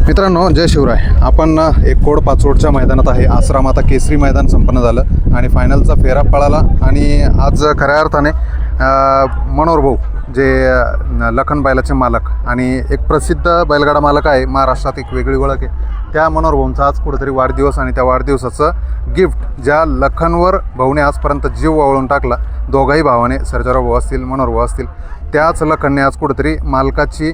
मित्रांनो, जय शिवराय. आपण एक कोड पाचोडच्या मैदानात आहे. आश्रम आता केसरी मैदान संपन्न झालं आणि फायनलचा फेरा पळाला आणि आज खऱ्या अर्थाने मनोहर भाऊ जे लखन बैलाचे मालक आणि एक प्रसिद्ध बैलगाडा मालक आहे, महाराष्ट्रात एक वेगळी ओळख आहे, त्या मनोहर भाऊंचा आज कुठेतरी वाढदिवस आणि त्या वाढदिवसाचं गिफ्ट ज्या लखनवर भाऊने आजपर्यंत जीव वावळून टाकला, दोघाही भावाने, सर्जाराव भाऊ असतील, मनोहर भाऊ असतील, त्याच लखनने आज कुठेतरी मालकाची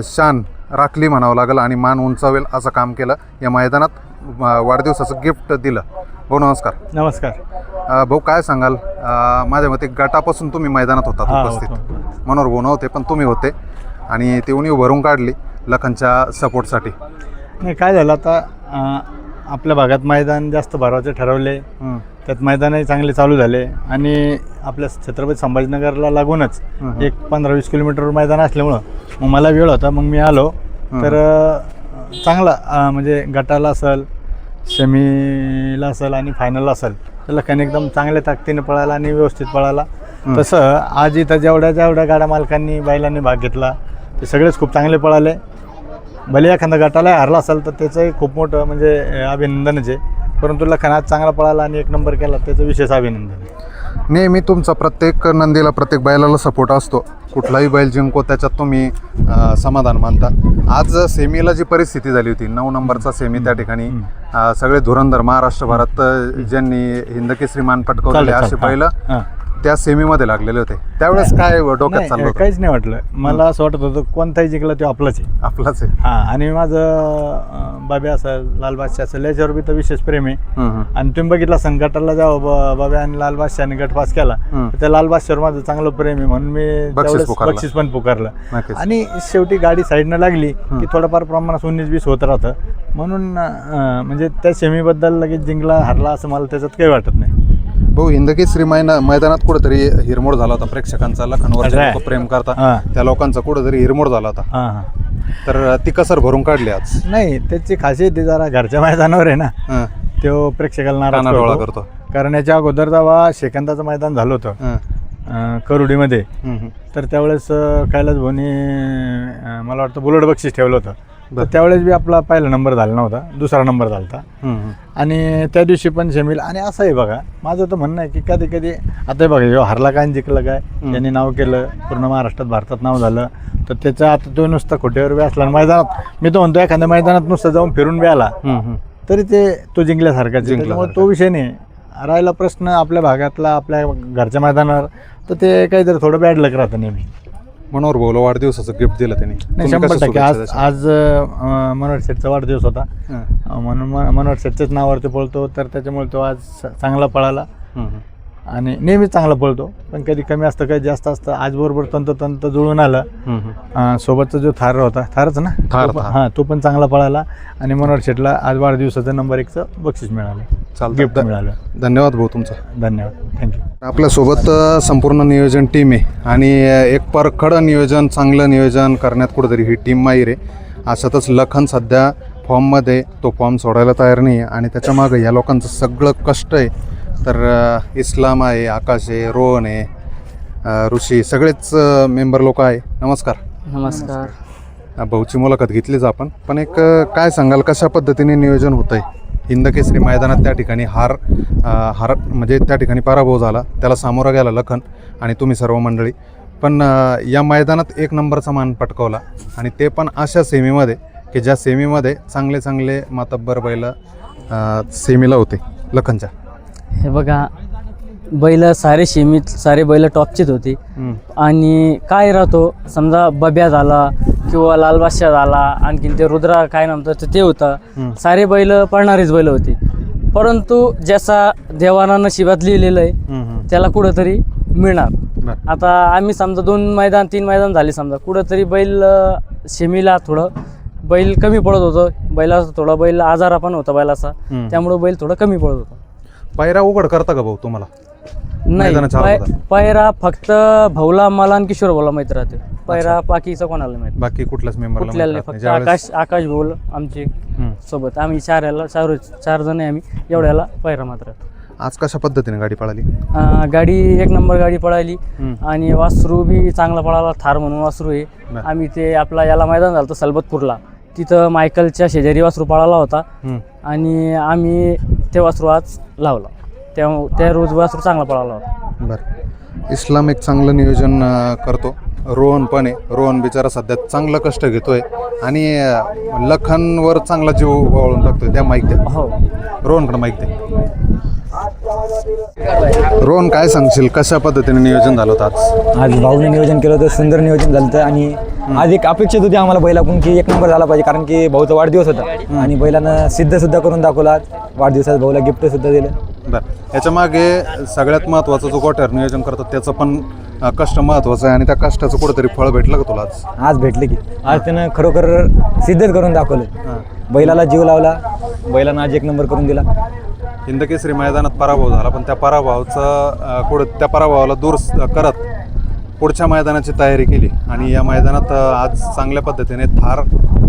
शान राखली म्हणावं लागेल आणि मान उंचावेल असं काम केलं. या मैदानात वाढदिवसाचं गिफ्ट दिलं. भाऊ नमस्कार. नमस्कार. भाऊ काय सांगाल? माझ्या मते गटापासून तुम्ही मैदानात होता उपस्थित. मनोहर भाऊ नव्हते पण तुम्ही होते आणि ती उणीव भरून काढली लखनच्या सपोर्टसाठी. नाही, काय झालं आता आपल्या भागात मैदान जास्त भरवायचे ठरवले, त्यात मैदानही चांगले चालू झाले आणि आपल्या छत्रपती संभाजीनगरला लागूनच एक 15-20 किलोमीटरवर मैदान असल्यामुळं मग मला वेळ होता, मग मी आलो. तर चांगला म्हणजे गटाला असेल, सेमीला असेल आणि फायनलला असेल तर लखन एकदम चांगल्या ताकदीने पळाला आणि व्यवस्थित पळाला. तसं आज इथं जेवढ्या गाड्या मालकांनी बैलांनी भाग घेतला ते सगळेच खूप चांगले पळाले. भले एखादा गटाला हरला असेल तर त्याचंही खूप मोठं म्हणजे अभिनंदनच आहे, परंतु लखन आज चांगला पळाला आणि एक नंबर केला, त्याचं विशेष अभिनंदन आहे. नेहमी तुमचा प्रत्येक नंदीला, प्रत्येक बैलाला सपोर्ट असतो. कुठलाही बैल जिंको त्याच्यात तुम्ही समाधान मानता. आज सेमीला जी परिस्थिती झाली होती, 9 नंबरचा सेमी, त्या ठिकाणी सगळे धुरंधर महाराष्ट्रभरात ज्यांनी हिंदकेसरी मान पटकावलेले असे बैल त्या सेमीमध्ये लागलेले होते. त्यावेळेस काय डोक्यात चाललं होतं? काहीच नाही वाटलं. मला असं वाटत होतं कोणताही जिंकला तो आपलाच आहे. हां, आणि माझं बाब्या असेल, लाल बादशाह असेल, याच्यावर बी तर विशेष प्रेम आहे. आणि तुम्ही बघितला संघटाला जेव्हा बाब्या आणि लाल बादशाहने गट पास केला, त्या लाल बादशाहवर माझं चांगलं प्रेम आहे म्हणून मी बक्षीस पण पुकारलं. आणि शेवटी गाडी साईडनं लागली की थोडंफार प्रमाणात 19-20 होत राहतं, म्हणून म्हणजे त्या सेमीबद्दल लगेच जिंकला हरला असं मला त्याच्यात काही वाटत नाही. भाऊ, हिंदकेसरी मैदानात कुठेतरी हिरमोड झाला होता प्रेक्षकांचा. लखनवर प्रेम करता त्या लोकांचा कुठेतरी हिरमोड झाला होता, तर ती कसर भरून काढली आज? नाही, त्याची खासियत जरा घरच्या मैदानावर आहे ना, तो प्रेक्षकाला नाराज करतो. कारण याच्या अगोदर जेव्हा शेकंदाचं मैदान झालं होतं करुडीमध्ये, तर त्यावेळेस कैलास भाऊनी मला वाटतं बुलेट बक्षीस ठेवलं होतं. तर त्यावेळेस बी आपला पहिला नंबर झाला नव्हता, दुसरा नंबर झाला होता. आणि त्या दिवशी पण सेमील. आणि असं आहे बघा, माझं तर म्हणणं आहे की कधी कधी आता बघा, जेव्हा हरला काय जिंकलं काय, यांनी नाव केलं, पूर्ण महाराष्ट्रात भारतात नाव झालं, तर त्याचं आता तो नुसता खोट्यावर बी असला मैदानात, मी तो म्हणतो एखाद्या मैदानात नुसतं जाऊन फिरून बी आला तरी ते तो जिंकल्यासारखा. त्याच्यामुळे तो विषय नाही राहिला. प्रश्न आपल्या भागातला, आपल्या घरच्या मैदानावर, तर ते काहीतरी थोडं बॅड लक राहतं नेहमी. मनोहर भाऊला वाढदिवसाचं गिफ्ट दिलं त्यांनी. 100%. आज मनोहर शेठचा वाढदिवस होता म्हणून मनोहर शेठच्याच नावावरती पळतो, तर त्याच्यामुळे तो आज चांगला पळाला आणि नेहमीच चांगला पळतो. पण कधी कमी असतं, कधी जास्त असतं. आज बरोबर तंत जुळून आलं. सोबतचा जो थार होता, थारच ना, हां, तो पण चांगला पळाला आणि मनोहर शेठला आज वाढदिवसाचं नंबर 1चं बक्षीस मिळालं, गिफ्ट मिळालं. धन्यवाद भाऊ तुमचा. धन्यवाद, थँक्यू. आपल्यासोबत संपूर्ण नियोजन टीम आहे आणि एक परखडं नियोजन, चांगलं नियोजन करण्यात कुठेतरी ही टीम माहीर आहे. अशातच लखन सध्या फॉर्ममध्ये, तो फॉर्म सोडायला तयार नाही आहे आणि त्याच्यामागं या लोकांचं सगळं कष्ट आहे. तर इस्लाम आहे, आकाश आहे, रोहन आहे, ऋषी, सगळेच मेंबर लोक आहे. नमस्कार. नमस्कार. भाऊची मुलाखत घेतलीच आपण, पण एक काय सांगाल, कशा पद्धतीने नियोजन होतं आहे? हिंदकेसरी मैदानात त्या ठिकाणी हार म्हणजे त्या ठिकाणी पराभव झाला, त्याला सामोरा गेला लखन आणि तुम्ही सर्व मंडळी, पण या मैदानात 1 नंबरचा मान पटकावला आणि ते पण अशा सेमीमध्ये की ज्या सेमीमध्ये चांगले मातब्बर बैल सेमीला होते लखनच्या. हे बघा, बैल सारे बैल टॉपचीच होती. आणि काय राहतो, समजा बब्या झाला किंवा लाल बादशाह झाला, आणखीन ते रुद्रा काय नव्हतं ते होतं, सारे बैल पळणारीच बैल होती. परंतु ज्याचा देवाना नशिबात लिहिलेलं आहे त्याला कुठंतरी मिळणार. आता आम्ही समजा 2-3 मैदान झाले, समजा कुठंतरी बैल सेमीला थोडं बैल कमी पडत होतं, बैलाचा थोडा बैल आजारा पण होता बैलाचा, त्यामुळं बैल थोडं कमी पडत होता. पायरा उघड करता का भाऊ तुम्हाला? नाही, पायरा फक्त भाऊला, मला आणि किशोर भाऊला माहिती राहते. पायरा बाकीचा कोणाला माहिती, बाकी कुठल्याच मेंबरला फक्त आकाश भाऊ आमचे सोबत, आम्ही 4 जण आहे आम्ही, एवढ्याला पायरा मात्र. आज कशा पद्धतीने गाडी पळाली? गाडी 1 नंबर गाडी पळाली आणि वासरू बी चांगला पळाला. थार म्हणून वासरू आहे. आम्ही ते आपला याला मैदान झालं सलबतपूरला, तिथं मायकलच्या शेजारी वासरू पळाला होता हम्म. आणि आम्ही ते वासरू आज लावला. त्या रोज वासरू चांगला पळाला होता. बरं. इस्लाम एक चांगलं नियोजन करतो. रोहन पण आहे. रोहन बिचारा सध्या चांगलं कष्ट घेतोय आणि लखनवर चांगला जीव वळून टाकतोय. त्या माईक द्या. हो. रोहनकडे माईक द्या. रोहन, काय सांगशील, कशा पद्धतीने नियोजन झालं होतं आज? आज भाऊने नियोजन केलं होतं, सुंदर नियोजन झालं होतं. आणि आज एक अपेक्षित होती आम्हाला बैलाकडून की 1 नंबर झाला पाहिजे, कारण की भाऊचा वाढदिवस होता आणि बैलानं सिद्धसुद्धा करून दाखवला. आज वाढदिवसात भाऊला गिफ्टसुद्धा दिलं. बरं. याच्या मागे सगळ्यात महत्त्वाचं जो गोठ्यावर नियोजन करतात त्याचं पण कष्ट महत्त्वाचं आहे आणि त्या कष्टाचं कुठंतरी फळ भेटलं का तुला आज? आज भेटले की आज त्यानं खरोखर सिद्धच करून दाखवलं. बैलाला जीव लावला, बैलानं आज 1 नंबर करून दिला. हिंदकेसरी मैदानात पराभव झाला, पण त्या त्या पराभवाला दूर करत पुढच्या मैदानाची तयारी केली आणि या मैदानात आज चांगल्या पद्धतीने थार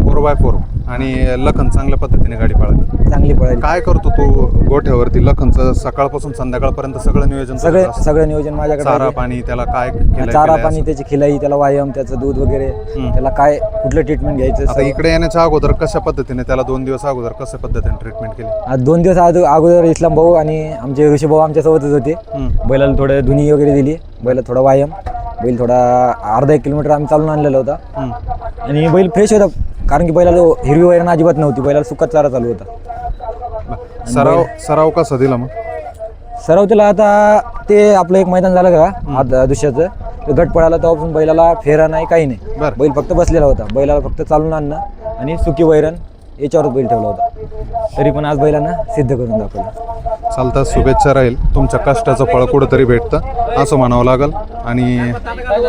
4x4 आणि लखन चांगल्या पद्धतीने गाडी पळाली. चांगली पळाली. काय करतो तू गोठ्यावरती? लखनचं सकाळपासून संध्याकाळपर्यंत सगळं नियोजन करत असतं. सगळं नियोजन माझ्याकडे चारा आहे. पाणी त्याला काय केलंय, चारा केलंय पाणी, असं? त्याची खिलाई, त्याला व्यायाम, त्याचं दूध वगैरे, त्याला काय कुठलं ट्रीटमेंट घ्यायचं. आता सगळं. इकडे येण्याच्या अगोदर कशा पद्धतीने त्याला 2 दिवस अगोदर कशा पद्धतीने ट्रीटमेंट केली? आज 2 दिवस अगोदर इस्लाम भाऊ आणि आमचे ऋषी भाऊ आमच्यासोबतच होते. बैलाला थोडं धुनी वगैरे दिली, बैला थोडा व्यायाम, बैल थोडा अर्धा 1 किलोमीटर आम्ही चालून आणलेला होता आणि बैल फ्रेश होता, कारण की बैलाला हिरवी वैरण अजिबात नव्हती, बैलाला सुकाच चारा चालू होता. सराव कसा दिला मग? सराव त्याला आता ते आपलं एक मैदान झालं का आज दुसऱ्याचं, गट पळाला तेव्हापासून बैलाला फेरा नाही, काही नाही. बरं. बैल फक्त बसलेला होता, बैलाला फक्त चालून आणणं आणि सुकी वैरण याच्यावरच बैल ठेवला होता. तरी पण आज बैलानं सिद्ध करून दाखवलं. चालतं. शुभेच्छा राहील. तुमच्या कष्टाचं फळ कुठंतरी भेटतं असं म्हणावं लागेल आणि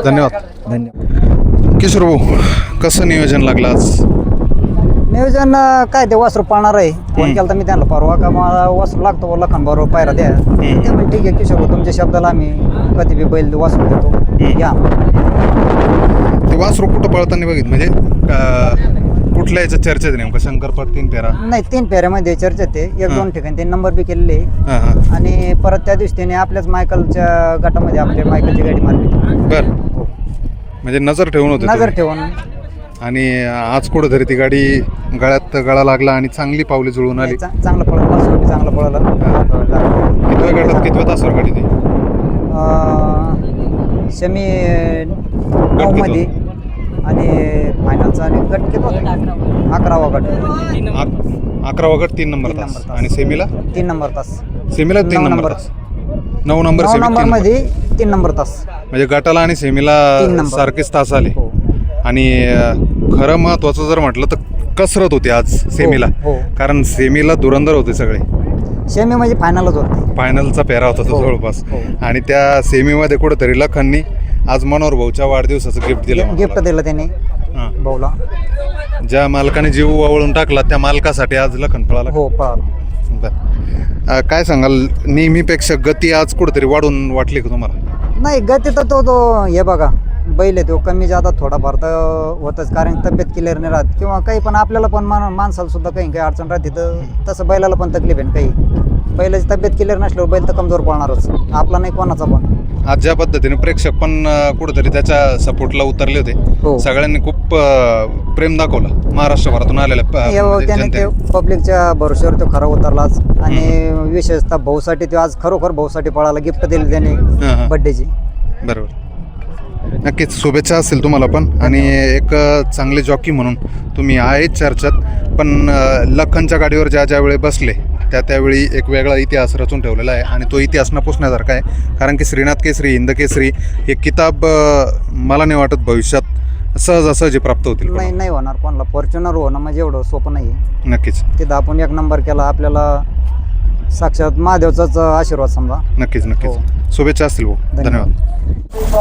धन्यवाद. धन्यवाद. किशोर भाऊ, कसं नियोजन लागलं आज? नियोजन काय ते वासरू पाळणार आहे. फोन केला तर मी त्यांना परवा का मला वासरू लागतो लखन बरोबर पायरा द्या. ते म्हणजे ठीक आहे किशोर, तुमच्या शब्दाला आम्ही कधी बी बैल वासरू देतो, या. ते वासरू कुठं पळताना बघित, म्हणजे कुठल्या याच्या चर्चेत नेमकं? शंकरपट 3 फेरा? नाही, 3 फेऱ्यामध्ये चर्चेत आहे. 1-2 ठिकाणी त्यांनी नंबर बी केलेले हां हां. आणि परत त्या दिवशी त्याने आपल्याच मायकलच्या गटामध्ये आपल्या मायकलची गाडी मारली. बरं. म्हणजे नजर ठेवून होते नजर तुम्ही. ठेवून आणि आज कुठंतरी ती गाडी गळा लागला आणि चांगली पावली जुळून आली. चांगलं पळलं, वासरू बी चांगलं पळलं. कितव्या गटात कितव्या तासावर गाडी ती? सेमी 9 मध्ये आणि फायनलचा आणि गट किती होता? 11वा गट. 11वा गट 3 नंबर 3 तास नंबर तास. आणि सेमीला? 3 नंबर तास. सेमीला 3 9 नंबर नंबर. तास. 9 नंबर 9 सेमी 3 नंबर नंबर. मध्ये 3 नंबर तास. म्हणजे गटाला आणि सेमीला 3 नंबर. सारखेच तास आले. हो. आणि खरं महत्त्वाचं जर म्हटलं तर कसरत होती आज सेमीला. हो. कारण सेमीला धुरंधर होते सगळे. सेमी म्हणजे फायनलच होते. फायनलचा फेरा होता तो हो. जवळपास. हो. आणि त्या सेमीमध्ये कुठंतरी लखननी आज मनोहर भाऊच्या वाढदिवसाचं गिफ्ट दिलं. गिफ्ट दिलं त्याने हां. भाऊला. ज्या मालकाने जीव वावळून टाकला त्या मालकासाठी आज लखन पळाला. हो, पळाला. बरं. काय सांगाल, नेहमीपेक्षा गती आज कुठंतरी वाढून वाटली का तुम्हाला? नाही, गती तर तो हे बघा बैल आहे तो कमी जादा थोडाफार तर होतच, कारण तब्येत क्लिअर नाही राहत किंवा काही पण आपल्याला पण माणसाला सुद्धा काही अडचण राहते, तर तसं बैलाला पण तकलीफ आहे. काही बैलाची तब्येत क्लिअर नसल्यावर बैल तर कमजोर पळणारच, आपला नाही कोणाचा पण. आज ज्या पद्धतीने प्रेक्षक पण कुठंतरी त्याच्या सपोर्टला उतरले होते. हो. सगळ्यांनी खूप प्रेम दाखवलं महाराष्ट्रभरातून आलेल्या त्याने ते जनतेने. पब्लिकच्या भरोश्यावर तो खरा उतरलाच आणि विशेषतः भाऊसाठी तो आज खरोखर भाऊसाठी पळाला. गिफ्ट दिली त्याने हां, हां. बड्डेची. बरोबर. नक्कीच शुभेच्छा असतील तुम्हाला पण. आणि एक चांगले जॉकी म्हणून तुम्ही आहेत चर्चेत, पण लखनच्या गाडीवर ज्या वेळी बसले त्यावेळी एक वेगळा इतिहास रचून ठेवलेला आहे आणि तो इतिहास न पुसण्यासारखा आहे. कारण की श्रीनाथ केसरी, हिंद केसरी हे किताब मला नाही वाटत भविष्यात सहजासहजी प्राप्त होतील. नाही होणार कोणाला. फॉर्च्युनर होणं म्हणजे एवढं सोपं नाही आहे. नक्कीच. तिथं आपण 1 नंबर केला, आपल्याला साक्षात महादेवचाच आशीर्वाद समजा. नक्कीच. हो. शुभेच्छा असतील भाऊ. धन्यवाद. धन्यवाद.